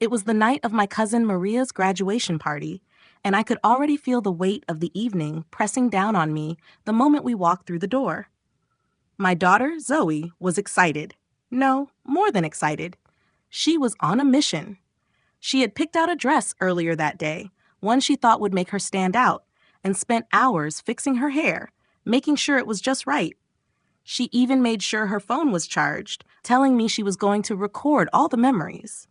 It was the night of my cousin Maria's graduation party, and I could already feel the weight of the evening pressing down on me the moment we walked through the door. My daughter, Zoe, was excited. No, more than excited. She was on a mission. She had picked out a dress earlier that day, one she thought would make her stand out, and spent hours fixing her hair, making sure it was just right. She even made sure her phone was charged, telling me she was going to record all the memories.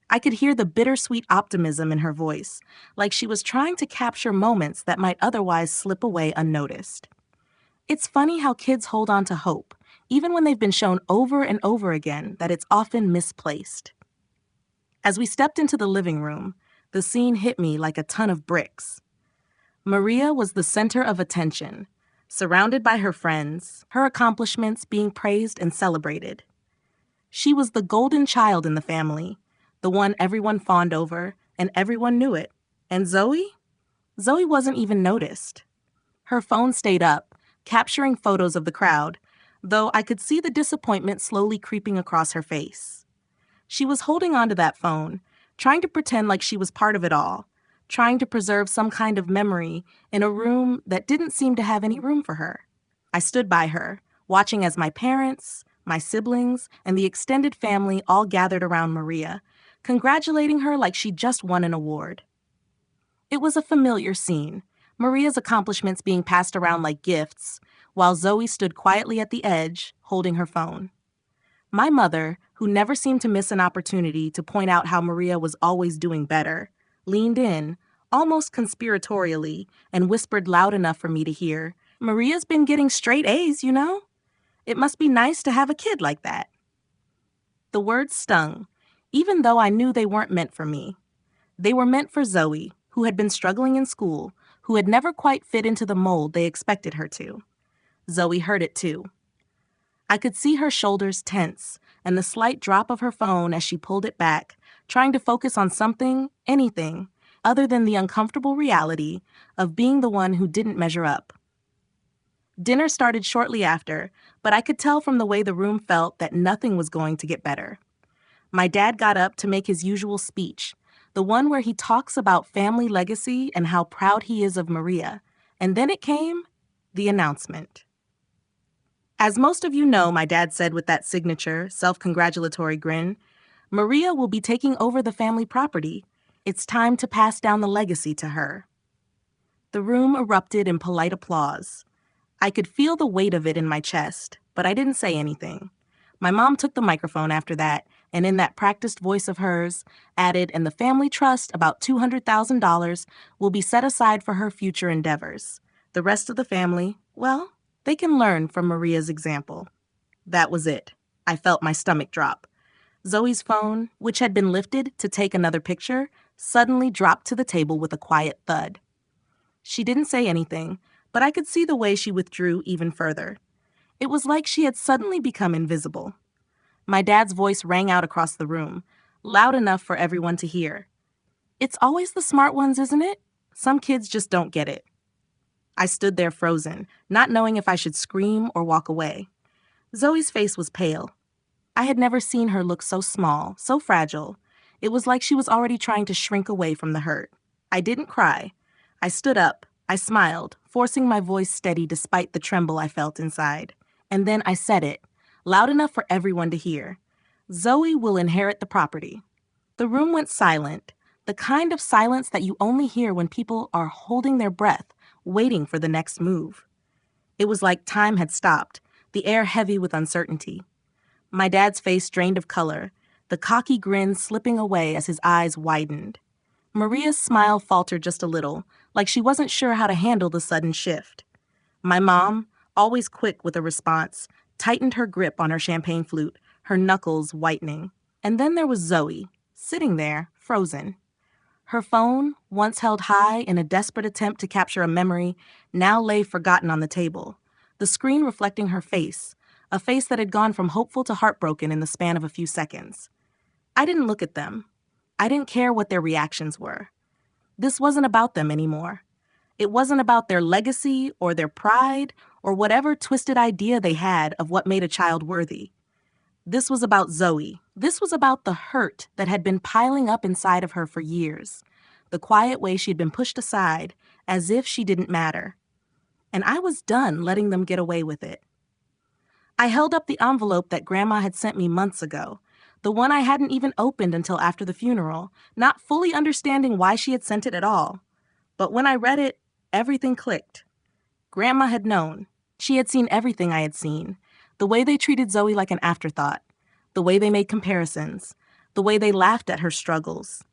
I could hear the bittersweet optimism in her voice, like she was trying to capture moments that might otherwise slip away unnoticed. It's funny how kids hold on to hope, even when they've been shown over and over again that it's often misplaced. As we stepped into the living room, the scene hit me like a ton of bricks. Maria was the center of attention, surrounded by her friends, her accomplishments being praised and celebrated. She was the golden child in the family, the one everyone fawned over, and everyone knew it. And Zoe? Zoe wasn't even noticed. Her phone stayed up, capturing photos of the crowd, though I could see the disappointment slowly creeping across her face. She was holding onto that phone, trying to pretend like she was part of it all, trying to preserve some kind of memory in a room that didn't seem to have any room for her. I stood by her, watching as my parents, my siblings, and the extended family all gathered around Maria, congratulating her like she'd just won an award. It was a familiar scene, Maria's accomplishments being passed around like gifts, while Zoe stood quietly at the edge, holding her phone. My mother, who never seemed to miss an opportunity to point out how Maria was always doing better, leaned in, almost conspiratorially, and whispered loud enough for me to hear, "Maria's been getting straight A's, you know? It must be nice to have a kid like that." The words stung, even though I knew they weren't meant for me. They were meant for Zoe, who had been struggling in school, who had never quite fit into the mold they expected her to. Zoe heard it too. I could see her shoulders tense and the slight drop of her phone as she pulled it back, trying to focus on something, anything, other than the uncomfortable reality of being the one who didn't measure up. Dinner started shortly after, but I could tell from the way the room felt that nothing was going to get better. My dad got up to make his usual speech, the one where he talks about family legacy and how proud he is of Maria, and then it came, the announcement. As most of you know, my dad said with that signature, self-congratulatory grin, Maria will be taking over the family property. It's time to pass down the legacy to her. The room erupted in polite applause. I could feel the weight of it in my chest, but I didn't say anything. My mom took the microphone after that, and in that practiced voice of hers, added, "And the family trust, about $200,000, will be set aside for her future endeavors. The rest of the family, well, they can learn from Maria's example." That was it. I felt my stomach drop. Zoe's phone, which had been lifted to take another picture, suddenly dropped to the table with a quiet thud. She didn't say anything, but I could see the way she withdrew even further. It was like she had suddenly become invisible. My dad's voice rang out across the room, loud enough for everyone to hear. "It's always the smart ones, isn't it? Some kids just don't get it." I stood there frozen, not knowing if I should scream or walk away. Zoe's face was pale. I had never seen her look so small, so fragile. It was like she was already trying to shrink away from the hurt. I didn't cry. I stood up. I smiled, forcing my voice steady despite the tremble I felt inside. And then I said it, loud enough for everyone to hear. "Zoe will inherit the property." The room went silent, the kind of silence that you only hear when people are holding their breath, waiting for the next move. It was like time had stopped, the air heavy with uncertainty. My dad's face drained of color, the cocky grin slipping away as his eyes widened. Maria's smile faltered just a little, like she wasn't sure how to handle the sudden shift. My mom, always quick with a response, tightened her grip on her champagne flute, her knuckles whitening. And then there was Zoe, sitting there, frozen. Her phone, once held high in a desperate attempt to capture a memory, now lay forgotten on the table, the screen reflecting her face, a face that had gone from hopeful to heartbroken in the span of a few seconds. I didn't look at them. I didn't care what their reactions were. This wasn't about them anymore. It wasn't about their legacy or their pride or whatever twisted idea they had of what made a child worthy. This was about Zoe. This was about the hurt that had been piling up inside of her for years, the quiet way she had been pushed aside as if she didn't matter. And I was done letting them get away with it. I held up the envelope that Grandma had sent me months ago, the one I hadn't even opened until after the funeral, not fully understanding why she had sent it at all. But when I read it, everything clicked. Grandma had known. She had seen everything I had seen. The way they treated Zoe like an afterthought. The way they made comparisons. The way they laughed at her struggles.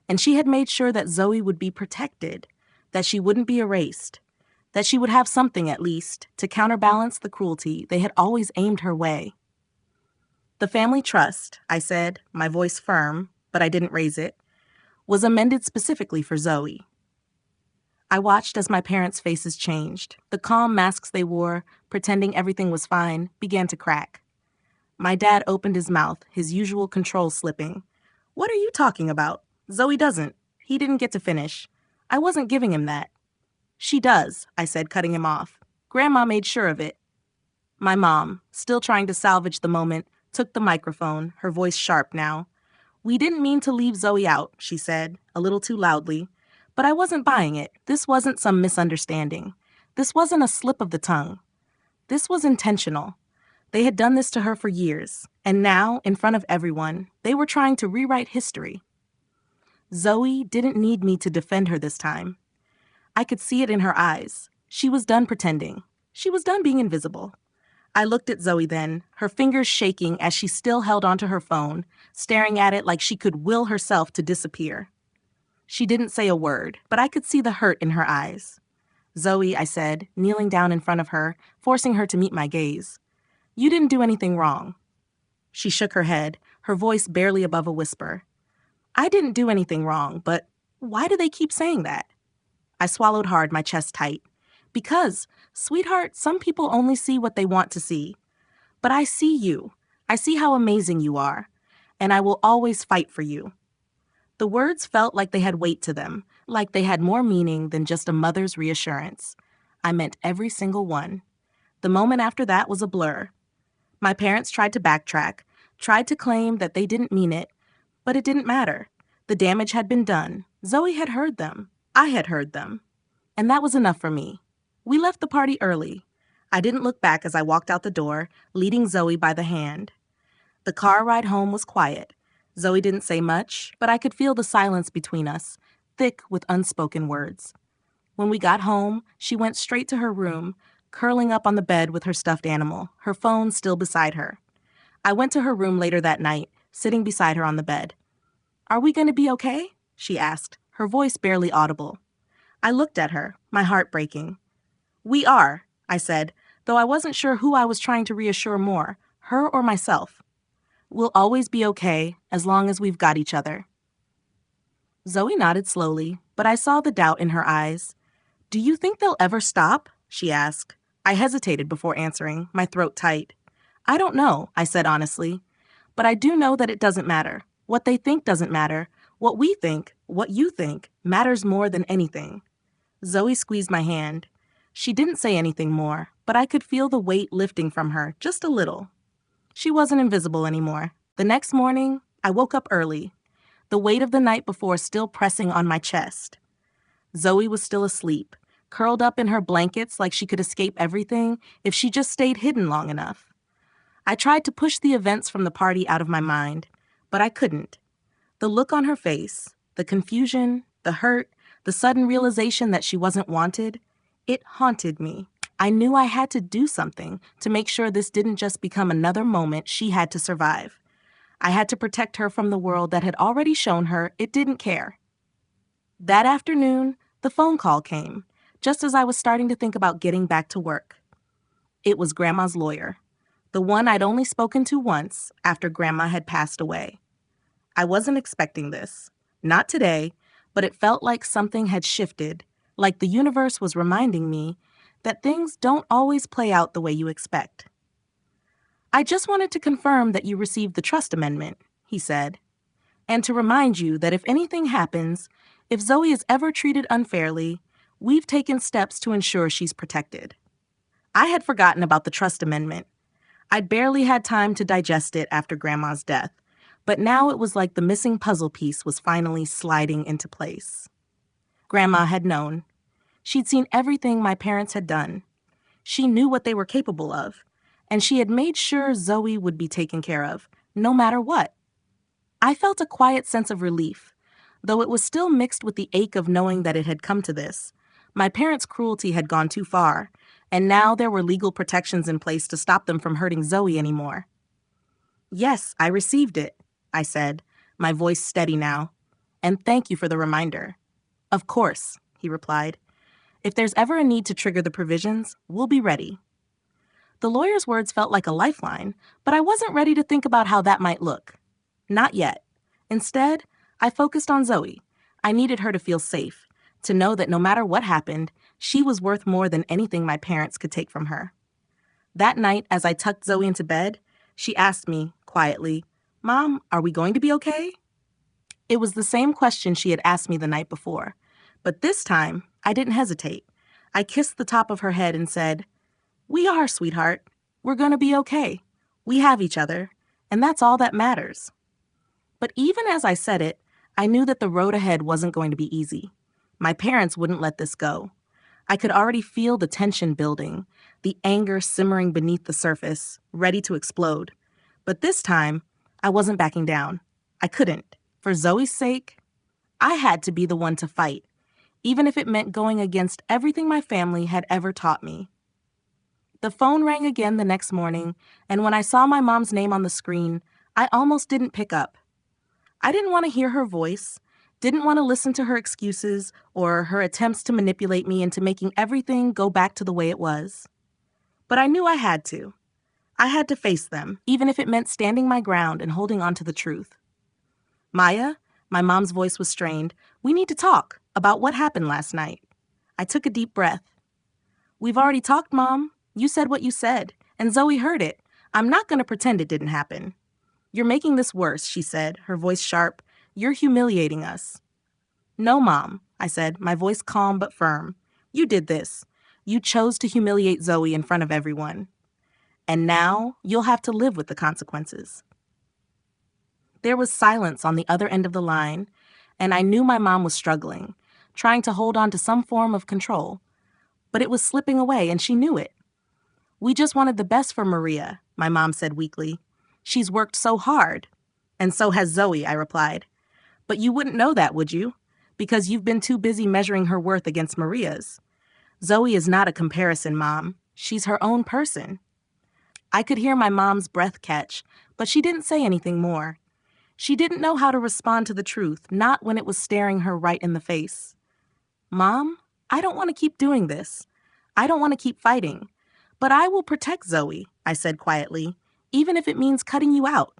And she had made sure that Zoe would be protected, that she wouldn't be erased, that she would have something, at least, to counterbalance the cruelty they had always aimed her way. The family trust, I said, my voice firm, but I didn't raise it, was amended specifically for Zoe. I watched as my parents' faces changed. The calm masks they wore, pretending everything was fine, began to crack. My dad opened his mouth, his usual control slipping. "What are you talking about? Zoe doesn't. He didn't get to finish. I wasn't giving him that." "She does," I said, cutting him off. "Grandma made sure of it." My mom, still trying to salvage the moment, took the microphone, her voice sharp now. "We didn't mean to leave Zoe out," she said, a little too loudly. But I wasn't buying it. This wasn't some misunderstanding. This wasn't a slip of the tongue. This was intentional. They had done this to her for years, and now, in front of everyone, they were trying to rewrite history. Zoe didn't need me to defend her this time. I could see it in her eyes. She was done pretending. She was done being invisible. I looked at Zoe then, her fingers shaking as she still held onto her phone, staring at it like she could will herself to disappear. She didn't say a word, but I could see the hurt in her eyes. "Zoe," I said, kneeling down in front of her, forcing her to meet my gaze. "You didn't do anything wrong." She shook her head, her voice barely above a whisper. "I didn't do anything wrong, but why do they keep saying that?" I swallowed hard, my chest tight. "Because, sweetheart, some people only see what they want to see. But I see you. I see how amazing you are. And I will always fight for you." The words felt like they had weight to them, like they had more meaning than just a mother's reassurance. I meant every single one. The moment after that was a blur. My parents tried to backtrack, tried to claim that they didn't mean it, but it didn't matter. The damage had been done. Zoe had heard them. I had heard them. And that was enough for me. We left the party early. I didn't look back as I walked out the door, leading Zoe by the hand. The car ride home was quiet. Zoe didn't say much, but I could feel the silence between us, thick with unspoken words. When we got home, she went straight to her room, curling up on the bed with her stuffed animal, her phone still beside her. I went to her room later that night, sitting beside her on the bed. "Are we going to be okay?" she asked, her voice barely audible. I looked at her, my heart breaking. "We are," I said, though I wasn't sure who I was trying to reassure more, her or myself. "We'll always be okay, as long as we've got each other." Zoe nodded slowly, but I saw the doubt in her eyes. "Do you think they'll ever stop?" she asked. I hesitated before answering, my throat tight. "I don't know," I said honestly. "But I do know that it doesn't matter. What they think doesn't matter. What we think, what you think, matters more than anything." Zoe squeezed my hand. She didn't say anything more, but I could feel the weight lifting from her, just a little. She wasn't invisible anymore. The next morning, I woke up early, the weight of the night before still pressing on my chest. Zoe was still asleep, curled up in her blankets like she could escape everything if she just stayed hidden long enough. I tried to push the events from the party out of my mind, but I couldn't. The look on her face, the confusion, the hurt, the sudden realization that she wasn't wanted, it haunted me. I knew I had to do something to make sure this didn't just become another moment she had to survive. I had to protect her from the world that had already shown her it didn't care. That afternoon, the phone call came, just as I was starting to think about getting back to work. It was Grandma's lawyer, the one I'd only spoken to once after Grandma had passed away. I wasn't expecting this. Not today, but it felt like something had shifted, like the universe was reminding me that things don't always play out the way you expect. "I just wanted to confirm that you received the trust amendment," he said, "and to remind you that if anything happens, if Zoe is ever treated unfairly, we've taken steps to ensure she's protected." I had forgotten about the trust amendment. I'd barely had time to digest it after Grandma's death, but now it was like the missing puzzle piece was finally sliding into place. Grandma had known. She'd seen everything my parents had done. She knew what they were capable of, and she had made sure Zoe would be taken care of, no matter what. I felt a quiet sense of relief, though it was still mixed with the ache of knowing that it had come to this. My parents' cruelty had gone too far, and now there were legal protections in place to stop them from hurting Zoe anymore. "Yes, I received it," I said, my voice steady now. "And thank you for the reminder." "Of course," he replied. "If there's ever a need to trigger the provisions, we'll be ready." The lawyer's words felt like a lifeline, but I wasn't ready to think about how that might look. Not yet. Instead, I focused on Zoe. I needed her to feel safe, to know that no matter what happened, she was worth more than anything my parents could take from her. That night, as I tucked Zoe into bed, she asked me, quietly, "Mom, are we going to be okay?" It was the same question she had asked me the night before, but this time, I didn't hesitate. I kissed the top of her head and said, "We are, sweetheart. We're going to be okay. We have each other, and that's all that matters." But even as I said it, I knew that the road ahead wasn't going to be easy. My parents wouldn't let this go. I could already feel the tension building, the anger simmering beneath the surface, ready to explode. But this time, I wasn't backing down. I couldn't. For Zoe's sake, I had to be the one to fight, even if it meant going against everything my family had ever taught me. The phone rang again the next morning, and when I saw my mom's name on the screen, I almost didn't pick up. I didn't want to hear her voice, didn't want to listen to her excuses or her attempts to manipulate me into making everything go back to the way it was. But I knew I had to. I had to face them, even if it meant standing my ground and holding on to the truth. "Maya," my mom's voice was strained, "we need to talk about what happened last night." I took a deep breath. "We've already talked, Mom. You said what you said, and Zoe heard it. I'm not going to pretend it didn't happen." "You're making this worse," she said, her voice sharp. "You're humiliating us." "No, Mom," I said, my voice calm but firm. "You did this. You chose to humiliate Zoe in front of everyone. And now you'll have to live with the consequences." There was silence on the other end of the line, and I knew my mom was struggling, trying to hold on to some form of control. But it was slipping away, and she knew it. "We just wanted the best for Maria," my mom said weakly. "She's worked so hard." "And so has Zoe," I replied. "But you wouldn't know that, would you? Because you've been too busy measuring her worth against Maria's. Zoe is not a comparison, Mom. She's her own person." I could hear my mom's breath catch, but she didn't say anything more. She didn't know how to respond to the truth, not when it was staring her right in the face. "Mom, I don't want to keep doing this. I don't want to keep fighting. But I will protect Zoe," I said quietly, "even if it means cutting you out."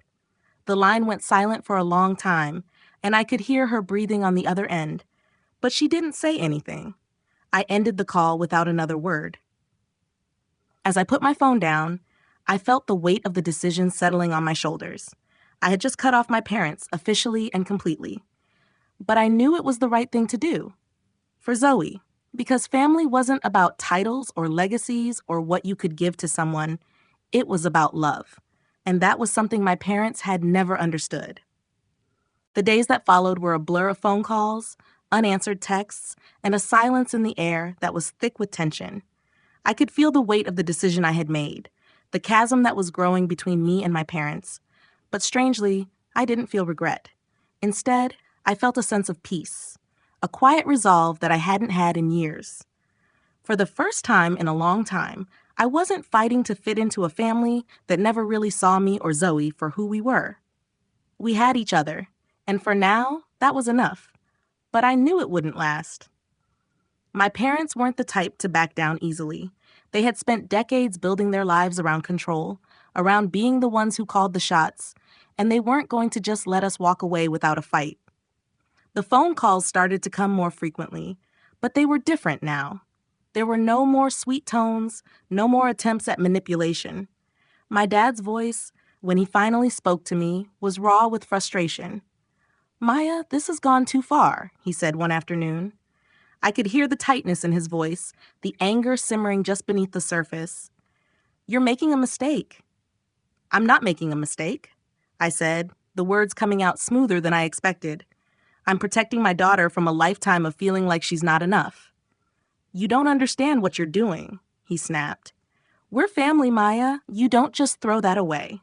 The line went silent for a long time, and I could hear her breathing on the other end. But she didn't say anything. I ended the call without another word. As I put my phone down, I felt the weight of the decision settling on my shoulders. I had just cut off my parents, officially and completely. But I knew it was the right thing to do. For Zoe, because family wasn't about titles or legacies or what you could give to someone. It was about love. And that was something my parents had never understood. The days that followed were a blur of phone calls, unanswered texts, and a silence in the air that was thick with tension. I could feel the weight of the decision I had made, the chasm that was growing between me and my parents. But strangely, I didn't feel regret. Instead, I felt a sense of peace, a quiet resolve that I hadn't had in years. For the first time in a long time, I wasn't fighting to fit into a family that never really saw me or Zoe for who we were. We had each other, and for now, that was enough. But I knew it wouldn't last. My parents weren't the type to back down easily. They had spent decades building their lives around control, around being the ones who called the shots, and they weren't going to just let us walk away without a fight. The phone calls started to come more frequently, but they were different now. There were no more sweet tones, no more attempts at manipulation. My dad's voice, when he finally spoke to me, was raw with frustration. "Maya, this has gone too far," he said one afternoon. I could hear the tightness in his voice, the anger simmering just beneath the surface. "You're making a mistake." I'm not making a mistake, I said, the words coming out smoother than I expected. I'm protecting my daughter from a lifetime of feeling like she's not enough. You don't understand what you're doing, he snapped. We're family, Maya. You don't just throw that away.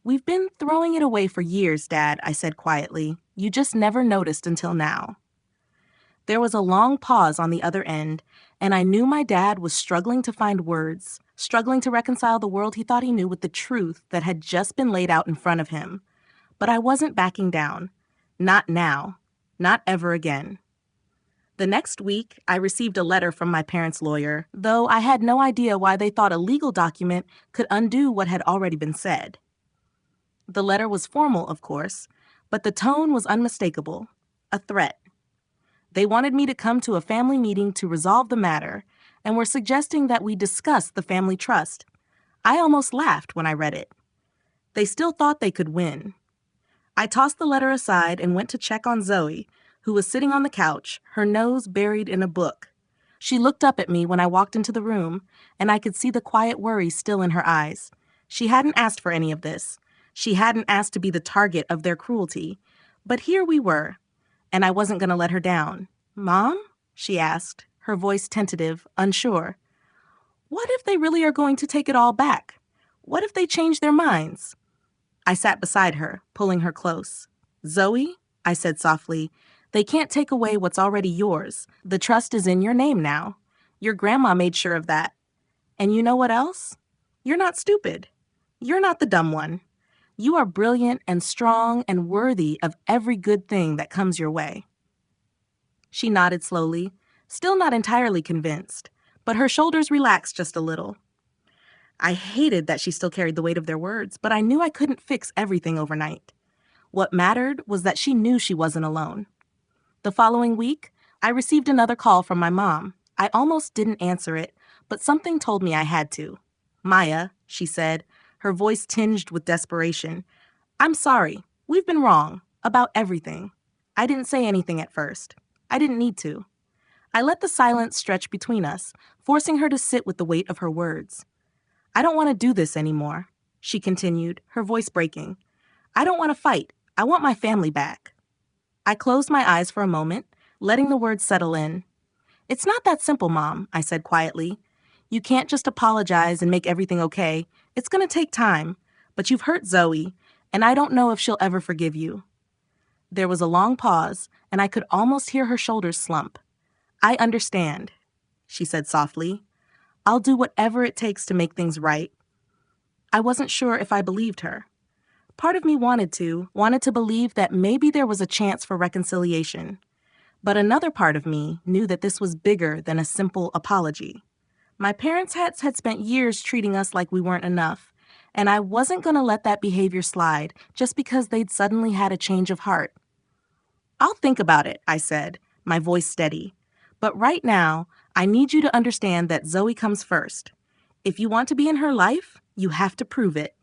We've been throwing it away for years, Dad, I said quietly. You just never noticed until now. There was a long pause on the other end, and I knew my dad was struggling to find words, struggling to reconcile the world he thought he knew with the truth that had just been laid out in front of him. But I wasn't backing down. Not now. Not ever again. The next week, I received a letter from my parents' lawyer, though I had no idea why they thought a legal document could undo what had already been said. The letter was formal, of course, but the tone was unmistakable. A threat. They wanted me to come to a family meeting to resolve the matter, and were suggesting that we discuss the family trust. I almost laughed when I read it. They still thought they could win. I tossed the letter aside and went to check on Zoe, who was sitting on the couch, her nose buried in a book. She looked up at me when I walked into the room, and I could see the quiet worry still in her eyes. She hadn't asked for any of this. She hadn't asked to be the target of their cruelty. But here we were, and I wasn't going to let her down. Mom? She asked, her voice tentative, unsure. What if they really are going to take it all back? What if they change their minds? I sat beside her, pulling her close. Zoe, I said softly, they can't take away what's already yours. The trust is in your name now. Your grandma made sure of that. And you know what else? You're not stupid. You're not the dumb one. You are brilliant and strong and worthy of every good thing that comes your way. She nodded slowly, still not entirely convinced, but her shoulders relaxed just a little. I hated that she still carried the weight of their words, but I knew I couldn't fix everything overnight. What mattered was that she knew she wasn't alone. The following week, I received another call from my mom. I almost didn't answer it, but something told me I had to. Maya, she said, her voice tinged with desperation. I'm sorry. We've been wrong. About everything. I didn't say anything at first. I didn't need to. I let the silence stretch between us, forcing her to sit with the weight of her words. I don't want to do this anymore, she continued, her voice breaking. I don't want to fight. I want my family back. I closed my eyes for a moment, letting the words settle in. It's not that simple, Mom, I said quietly. You can't just apologize and make everything okay. It's going to take time, but you've hurt Zoe, and I don't know if she'll ever forgive you. There was a long pause, and I could almost hear her shoulders slump. I understand, she said softly. I'll do whatever it takes to make things right. I wasn't sure if I believed her. Part of me wanted to believe that maybe there was a chance for reconciliation. But another part of me knew that this was bigger than a simple apology. My parents had spent years treating us like we weren't enough, and I wasn't going to let that behavior slide just because they'd suddenly had a change of heart. I'll think about it, I said, my voice steady. But right now, I need you to understand that Zoe comes first. If you want to be in her life, you have to prove it.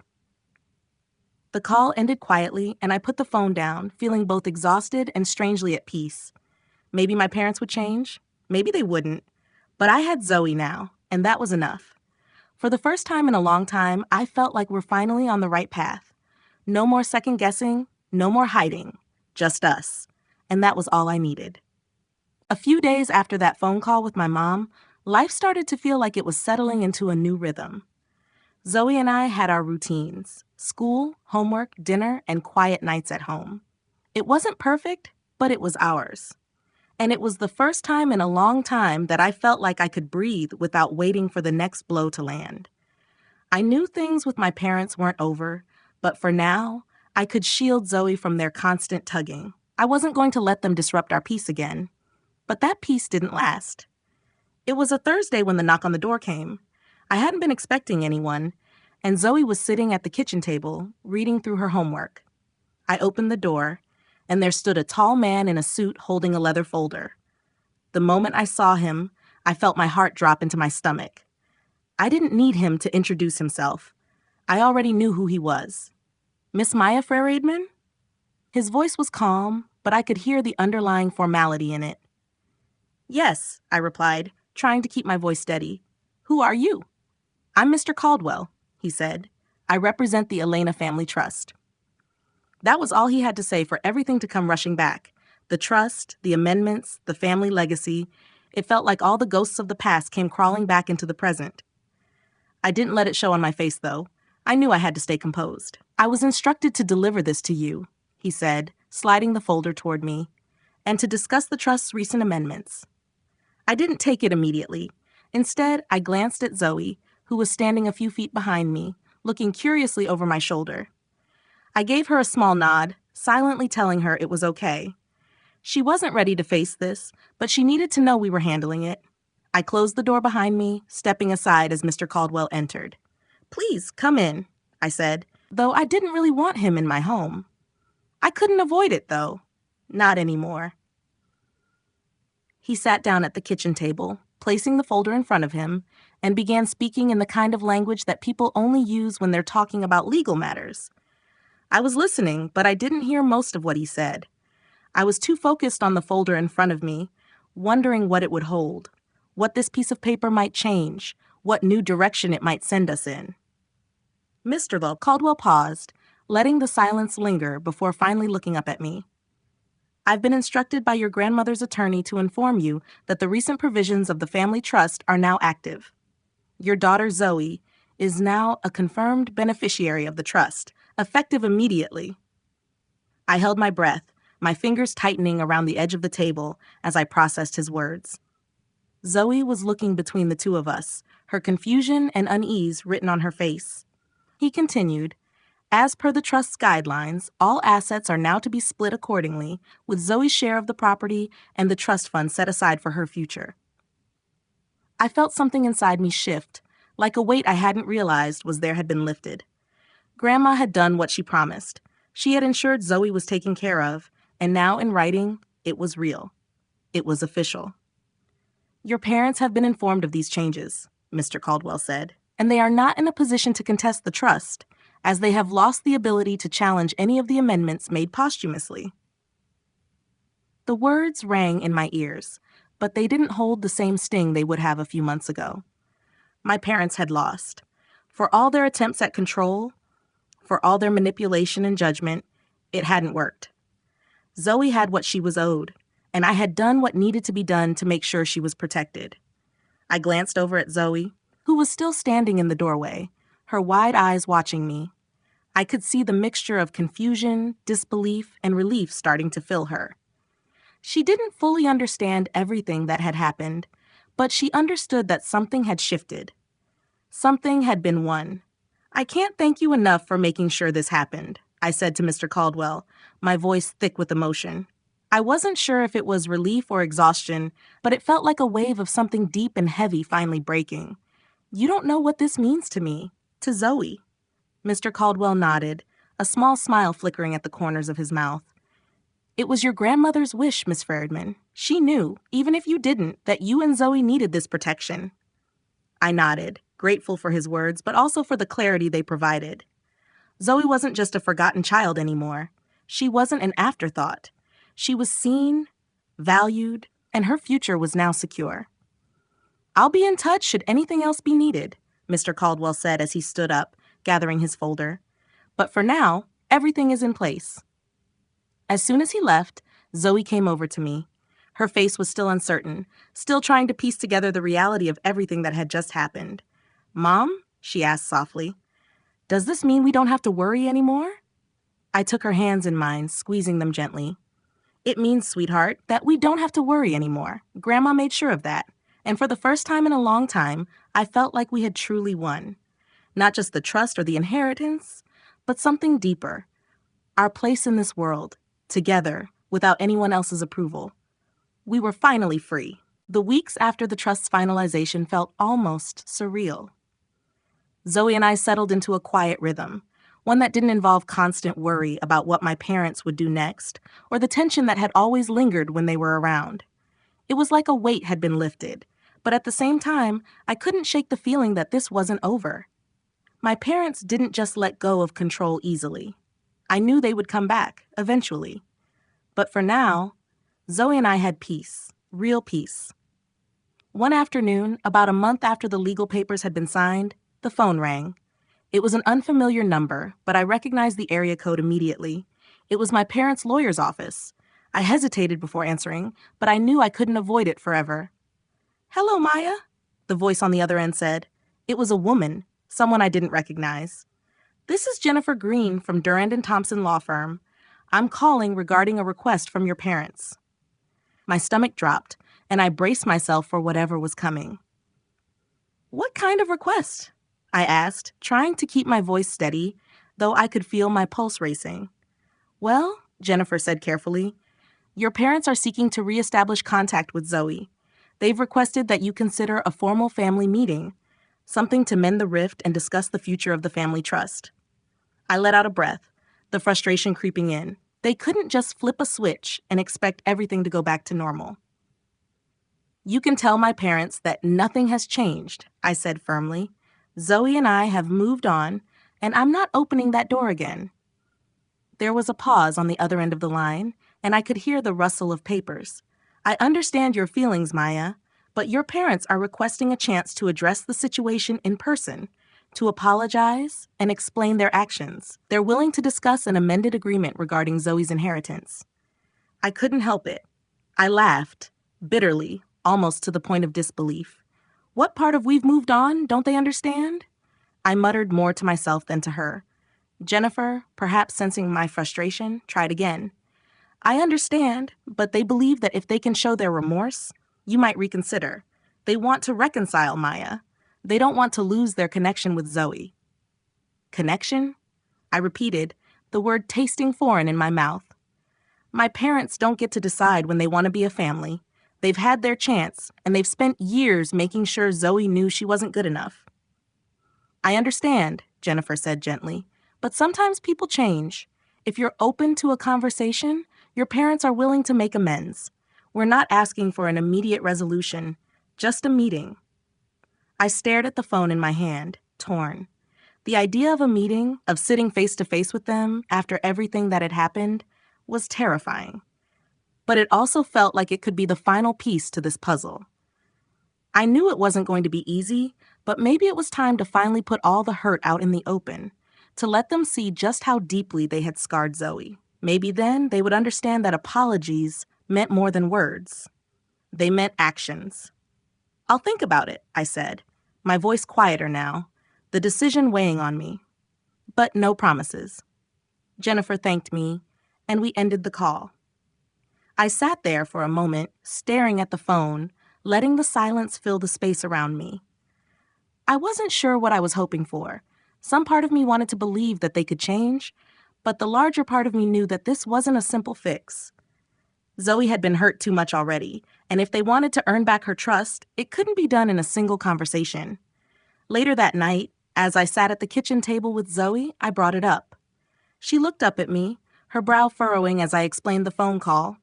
The call ended quietly, and I put the phone down, feeling both exhausted and strangely at peace. Maybe my parents would change. Maybe they wouldn't. But I had Zoe now, and that was enough. For the first time in a long time, I felt like we're finally on the right path. No more second guessing, no more hiding, just us. And that was all I needed. A few days after that phone call with my mom, life started to feel like it was settling into a new rhythm. Zoe and I had our routines: school, homework, dinner, and quiet nights at home. It wasn't perfect, but it was ours. And it was the first time in a long time that I felt like I could breathe without waiting for the next blow to land. I knew things with my parents weren't over, but for now, I could shield Zoe from their constant tugging. I wasn't going to let them disrupt our peace again. But that peace didn't last. It was a Thursday when the knock on the door came. I hadn't been expecting anyone, and Zoe was sitting at the kitchen table, reading through her homework. I opened the door, and there stood a tall man in a suit holding a leather folder. The moment I saw him, I felt my heart drop into my stomach. I didn't need him to introduce himself. I already knew who he was. Miss Maya Frere-Aidman? His voice was calm, but I could hear the underlying formality in it. Yes, I replied, trying to keep my voice steady. Who are you? I'm Mr. Caldwell, he said. I represent the Elena Family Trust. That was all he had to say for everything to come rushing back. The trust, the amendments, the family legacy. It felt like all the ghosts of the past came crawling back into the present. I didn't let it show on my face, though. I knew I had to stay composed. I was instructed to deliver this to you, he said, sliding the folder toward me, and to discuss the trust's recent amendments. I didn't take it immediately. Instead, I glanced at Zoe, who was standing a few feet behind me, looking curiously over my shoulder. I gave her a small nod, silently telling her it was okay. She wasn't ready to face this, but she needed to know we were handling it. I closed the door behind me, stepping aside as Mr. Caldwell entered. "Please, come in," I said, though I didn't really want him in my home. I couldn't avoid it, though. Not anymore. He sat down at the kitchen table, placing the folder in front of him, and began speaking in the kind of language that people only use when they're talking about legal matters. I was listening, but I didn't hear most of what he said. I was too focused on the folder in front of me, wondering what it would hold, what this piece of paper might change, what new direction it might send us in. Mr. Lowe, Caldwell paused, letting the silence linger before finally looking up at me. "I've been instructed by your grandmother's attorney to inform you that the recent provisions of the family trust are now active. Your daughter Zoe is now a confirmed beneficiary of the trust, effective immediately." I held my breath, my fingers tightening around the edge of the table as I processed his words. Zoe was looking between the two of us, her confusion and unease written on her face. He continued, "As per the trust's guidelines, all assets are now to be split accordingly, with Zoe's share of the property and the trust fund set aside for her future." I felt something inside me shift, like a weight I hadn't realized was there had been lifted. Grandma had done what she promised. She had ensured Zoe was taken care of, and now in writing, it was real. It was official. "Your parents have been informed of these changes," Mr. Caldwell said, "and they are not in a position to contest the trust, as they have lost the ability to challenge any of the amendments made posthumously." The words rang in my ears, but they didn't hold the same sting they would have a few months ago. My parents had lost. For all their attempts at control, for all their manipulation and judgment, it hadn't worked. Zoe had what she was owed, and I had done what needed to be done to make sure she was protected. I glanced over at Zoe, who was still standing in the doorway, her wide eyes watching me. I could see the mixture of confusion, disbelief, and relief starting to fill her. She didn't fully understand everything that had happened, but she understood that something had shifted. Something had been won. "I can't thank you enough for making sure this happened," I said to Mr. Caldwell, my voice thick with emotion. I wasn't sure if it was relief or exhaustion, but it felt like a wave of something deep and heavy finally breaking. "You don't know what this means to me, to Zoe." Mr. Caldwell nodded, a small smile flickering at the corners of his mouth. "It was your grandmother's wish, Miss Ferdman. She knew, even if you didn't, that you and Zoe needed this protection." I nodded, grateful for his words, but also for the clarity they provided. Zoe wasn't just a forgotten child anymore. She wasn't an afterthought. She was seen, valued, and her future was now secure. "I'll be in touch should anything else be needed," Mr. Caldwell said as he stood up, gathering his folder. "But for now, everything is in place." As soon as he left, Zoe came over to me. Her face was still uncertain, still trying to piece together the reality of everything that had just happened. "Mom?" she asked softly. "Does this mean we don't have to worry anymore?" I took her hands in mine, squeezing them gently. "It means, sweetheart, that we don't have to worry anymore. Grandma made sure of that. And for the first time in a long time, I felt like we had truly won. Not just the trust or the inheritance, but something deeper. Our place in this world, together, without anyone else's approval. We were finally free." The weeks after the trust's finalization felt almost surreal. Zoe and I settled into a quiet rhythm, one that didn't involve constant worry about what my parents would do next, or the tension that had always lingered when they were around. It was like a weight had been lifted, but at the same time, I couldn't shake the feeling that this wasn't over. My parents didn't just let go of control easily. I knew they would come back, eventually. But for now, Zoe and I had peace, real peace. One afternoon, about a month after the legal papers had been signed, the phone rang. It was an unfamiliar number, but I recognized the area code immediately. It was my parents' lawyer's office. I hesitated before answering, but I knew I couldn't avoid it forever. "Hello, Maya," the voice on the other end said. It was a woman, someone I didn't recognize. "This is Jennifer Green from Durand and Thompson Law Firm. I'm calling regarding a request from your parents." My stomach dropped, and I braced myself for whatever was coming. "What kind of request?" I asked, trying to keep my voice steady, though I could feel my pulse racing. "Well," Jennifer said carefully, "your parents are seeking to reestablish contact with Zoe. They've requested that you consider a formal family meeting, something to mend the rift and discuss the future of the family trust." I let out a breath, the frustration creeping in. They couldn't just flip a switch and expect everything to go back to normal. "You can tell my parents that nothing has changed," I said firmly. "Zoe and I have moved on, and I'm not opening that door again." There was a pause on the other end of the line, and I could hear the rustle of papers. "I understand your feelings, Maya, but your parents are requesting a chance to address the situation in person, to apologize and explain their actions. They're willing to discuss an amended agreement regarding Zoe's inheritance." I couldn't help it. I laughed, bitterly, almost to the point of disbelief. "What part of we've moved on don't they understand?" I muttered more to myself than to her. Jennifer, perhaps sensing my frustration, tried again. "I understand, but they believe that if they can show their remorse, you might reconsider. They want to reconcile, Maya. They don't want to lose their connection with Zoe." "Connection?" I repeated, the word tasting foreign in my mouth. "My parents don't get to decide when they want to be a family. They've had their chance, and they've spent years making sure Zoe knew she wasn't good enough." "I understand," Jennifer said gently, "but sometimes people change. If you're open to a conversation, your parents are willing to make amends. We're not asking for an immediate resolution, just a meeting." I stared at the phone in my hand, torn. The idea of a meeting, of sitting face to face with them after everything that had happened, was terrifying. But it also felt like it could be the final piece to this puzzle. I knew it wasn't going to be easy, but maybe it was time to finally put all the hurt out in the open, to let them see just how deeply they had scarred Zoe. Maybe then they would understand that apologies meant more than words. They meant actions. "I'll think about it," I said, my voice quieter now, the decision weighing on me. But no promises. Jennifer thanked me, and we ended the call. I sat there for a moment, staring at the phone, letting the silence fill the space around me. I wasn't sure what I was hoping for. Some part of me wanted to believe that they could change, but the larger part of me knew that this wasn't a simple fix. Zoe had been hurt too much already, and if they wanted to earn back her trust, it couldn't be done in a single conversation. Later that night, as I sat at the kitchen table with Zoe, I brought it up. She looked up at me, her brow furrowing as I explained the phone call.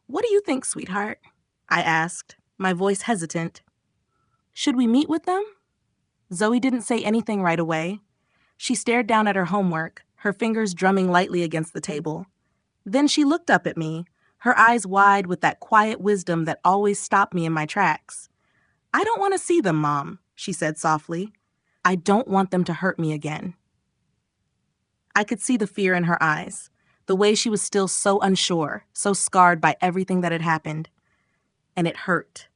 "What do you think, sweetheart?" I asked, my voice hesitant. "Should we meet with them?" Zoe didn't say anything right away. She stared down at her homework, her fingers drumming lightly against the table. Then she looked up at me, her eyes wide with that quiet wisdom that always stopped me in my tracks. "I don't want to see them, Mom," she said softly. "I don't want them to hurt me again." I could see the fear in her eyes, the way she was still so unsure, so scarred by everything that had happened. And it hurt.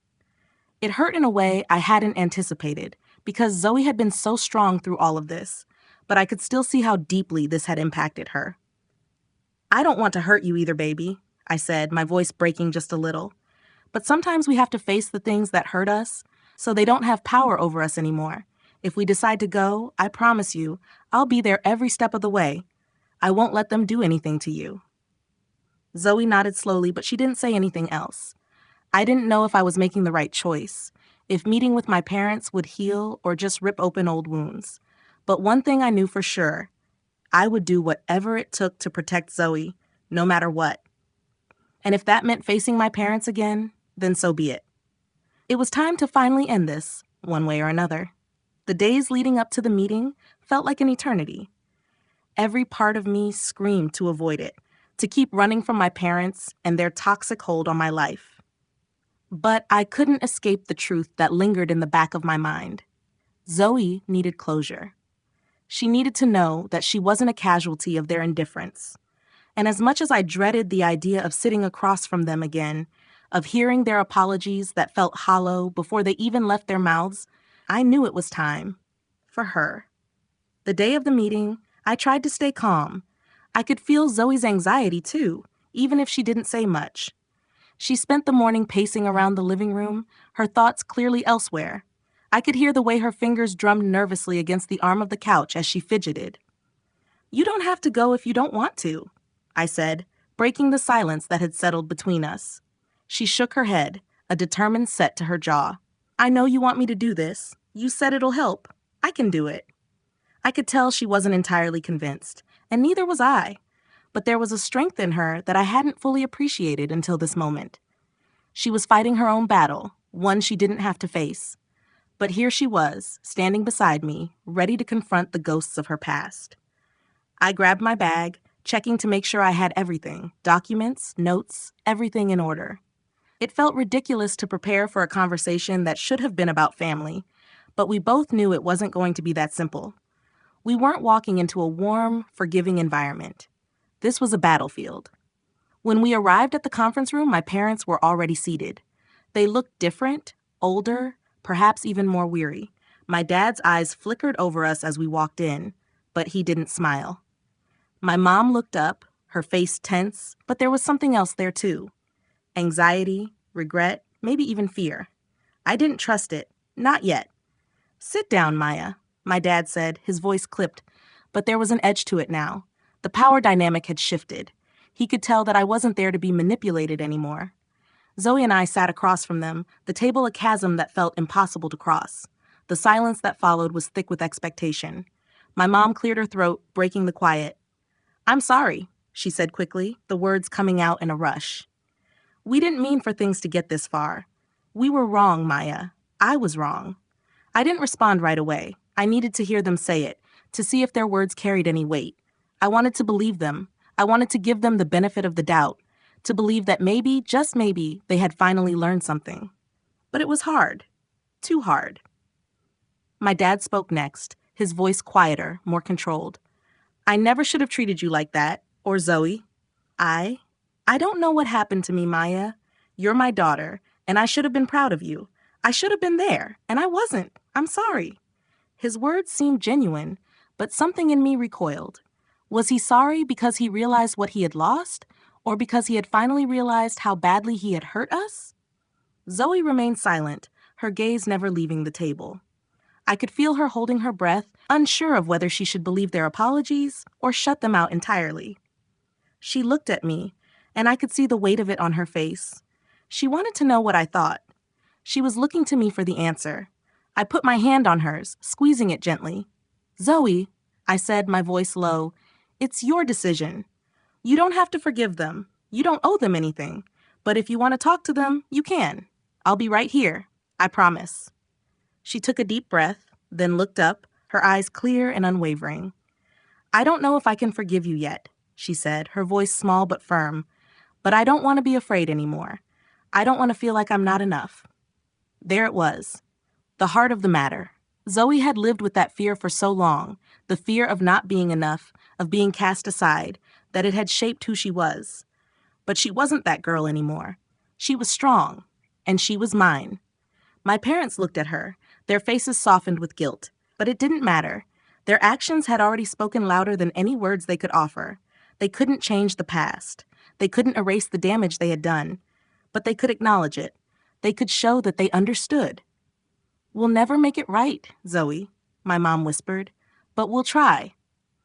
It hurt in a way I hadn't anticipated, because Zoe had been so strong through all of this, but I could still see how deeply this had impacted her. "I don't want to hurt you either, baby," I said, my voice breaking just a little. "But sometimes we have to face the things that hurt us, so they don't have power over us anymore. If we decide to go, I promise you, I'll be there every step of the way. I won't let them do anything to you." Zoe nodded slowly, but she didn't say anything else. I didn't know if I was making the right choice, if meeting with my parents would heal or just rip open old wounds. But one thing I knew for sure, I would do whatever it took to protect Zoe, no matter what. And if that meant facing my parents again, then so be it. It was time to finally end this, one way or another. The days leading up to the meeting felt like an eternity. Every part of me screamed to avoid it, to keep running from my parents and their toxic hold on my life. But I couldn't escape the truth that lingered in the back of my mind. Zoe needed closure. She needed to know that she wasn't a casualty of their indifference. And as much as I dreaded the idea of sitting across from them again, of hearing their apologies that felt hollow before they even left their mouths, I knew it was time for her. The day of the meeting, I tried to stay calm. I could feel Zoe's anxiety too, even if she didn't say much. She spent the morning pacing around the living room, her thoughts clearly elsewhere. I could hear the way her fingers drummed nervously against the arm of the couch as she fidgeted. "You don't have to go if you don't want to," I said, breaking the silence that had settled between us. She shook her head, a determined set to her jaw. "I know you want me to do this. You said it'll help. I can do it." I could tell she wasn't entirely convinced, and neither was I. But there was a strength in her that I hadn't fully appreciated until this moment. She was fighting her own battle, one she didn't have to face. But here she was, standing beside me, ready to confront the ghosts of her past. I grabbed my bag, checking to make sure I had everything, documents, notes, everything in order. It felt ridiculous to prepare for a conversation that should have been about family, but we both knew it wasn't going to be that simple. We weren't walking into a warm, forgiving environment. This was a battlefield. When we arrived at the conference room, my parents were already seated. They looked different, older, perhaps even more weary. My dad's eyes flickered over us as we walked in, but he didn't smile. My mom looked up, her face tense, but there was something else there too. Anxiety, regret, maybe even fear. I didn't trust it. Not yet. "Sit down, Maya," my dad said, his voice clipped, but there was an edge to it now. The power dynamic had shifted. He could tell that I wasn't there to be manipulated anymore. Zoe and I sat across from them, the table a chasm that felt impossible to cross. The silence that followed was thick with expectation. My mom cleared her throat, breaking the quiet. "I'm sorry," she said quickly, the words coming out in a rush. "We didn't mean for things to get this far. We were wrong, Maya. I was wrong." I didn't respond right away. I needed to hear them say it, to see if their words carried any weight. I wanted to believe them. I wanted to give them the benefit of the doubt, to believe that maybe, just maybe, they had finally learned something. But it was hard. Too hard. My dad spoke next, his voice quieter, more controlled. "I never should have treated you like that, or Zoe. I don't know what happened to me, Maya. You're my daughter, and I should have been proud of you. I should have been there, and I wasn't. I'm sorry." His words seemed genuine, but something in me recoiled. Was he sorry because he realized what he had lost, or because he had finally realized how badly he had hurt us? Zoe remained silent, her gaze never leaving the table. I could feel her holding her breath, unsure of whether she should believe their apologies or shut them out entirely. She looked at me, and I could see the weight of it on her face. She wanted to know what I thought. She was looking to me for the answer. I put my hand on hers, squeezing it gently. "Zoe," I said, my voice low, "it's your decision. You don't have to forgive them. You don't owe them anything. But if you want to talk to them, you can. I'll be right here. I promise." She took a deep breath, then looked up, her eyes clear and unwavering. "I don't know if I can forgive you yet," she said, her voice small but firm. "But I don't want to be afraid anymore. I don't want to feel like I'm not enough." There it was. The heart of the matter. Zoe had lived with that fear for so long, the fear of not being enough, of being cast aside, that it had shaped who she was. But she wasn't that girl anymore. She was strong, and she was mine. My parents looked at her, their faces softened with guilt, but it didn't matter. Their actions had already spoken louder than any words they could offer. They couldn't change the past. They couldn't erase the damage they had done, but they could acknowledge it. They could show that they understood. "We'll never make it right, Zoe," my mom whispered, "but we'll try,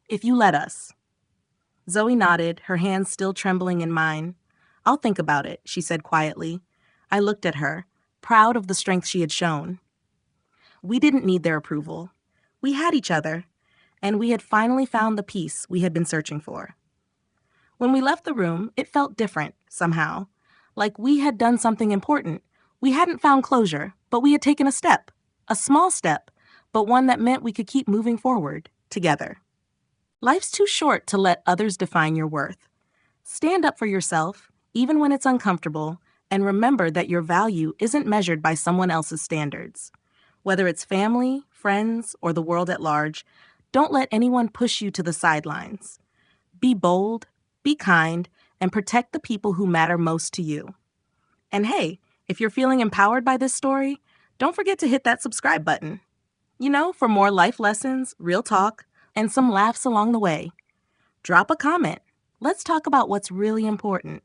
if you let us." Zoe nodded, her hands still trembling in mine. "I'll think about it," she said quietly. I looked at her, proud of the strength she had shown. We didn't need their approval. We had each other, and we had finally found the peace we had been searching for. When we left the room, it felt different, somehow. Like we had done something important. We hadn't found closure, but we had taken a step. A small step, but one that meant we could keep moving forward, together. Life's too short to let others define your worth. Stand up for yourself, even when it's uncomfortable, and remember that your value isn't measured by someone else's standards. Whether it's family, friends, or the world at large, Don't let anyone push you to the sidelines. Be bold, be kind, and protect the people who matter most to you. And hey, if you're feeling empowered by this story, don't forget to hit that subscribe button. For more life lessons, real talk, and some laughs along the way. Drop a comment. Let's talk about what's really important.